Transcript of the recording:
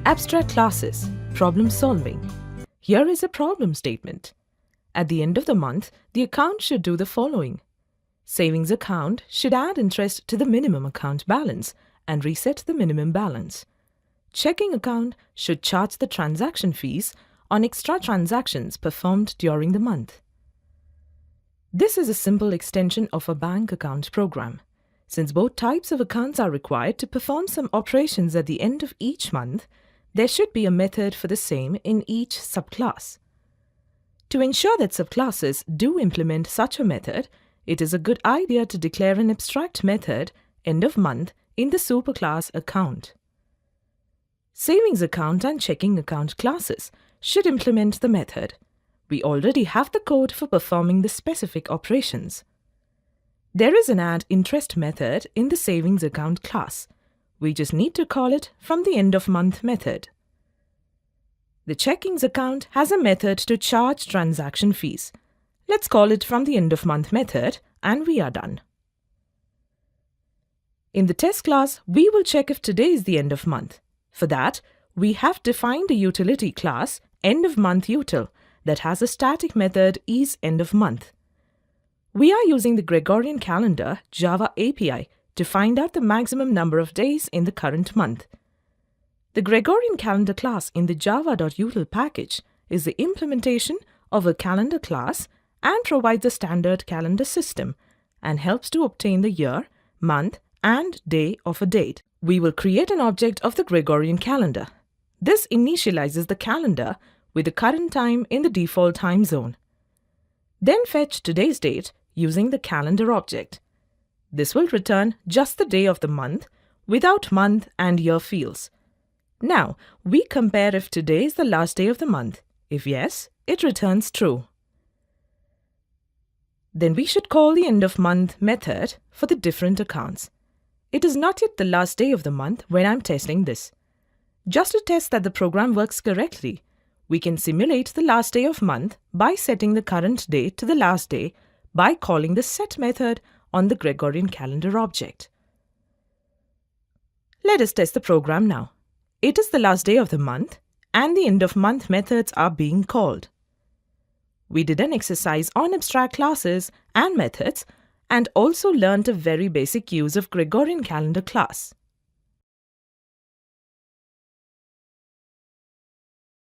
Abstract classes, problem solving. Here is a problem statement. At the end of the month, the account should do the following. Savings account should add interest to the minimum account balance and reset the minimum balance. Checking account should charge the transaction fees on extra transactions performed during the month. This is a simple extension of a bank account program. Since both types of accounts are required to perform some operations at the end of each month, there should be a method for the same in each subclass. To ensure that subclasses do implement such a method, it is a good idea to declare an abstract method end of month in the superclass account. Savings account and checking account classes should implement the method. We already have the code for performing the specific operations. There is an add interest method in the savings account class. We just need to call it from the end of month method. The checkings account has a method to charge transaction fees. Let's call it from the end of month method and we are done. In the test class, we will check if today is the end of month. For that, we have defined a utility class endOfMonthUtil that has a static method isEndOfMonth. We are using the Gregorian calendar Java API to find out the maximum number of days in the current month. The Gregorian calendar class in the java.util package is the implementation of a calendar class and provides a standard calendar system and helps to obtain the year, month, and day of a date. We will create an object of the Gregorian calendar. This initializes the calendar with the current time in the default time zone. Then fetch today's date using the calendar object. This will return just the day of the month without month and year fields. Now, we compare if today is the last day of the month. If yes, it returns true. Then we should call the endOfMonth method for the different accounts. It is not yet the last day of the month when I'm testing this. Just to test that the program works correctly, we can simulate the last day of month by setting the current day to the last day by calling the set method on the Gregorian calendar object. Let us test the program now. It is the last day of the month and the endOfMonth methods are being called. We did an exercise on abstract classes and methods and also learned a very basic use of Gregorian calendar class.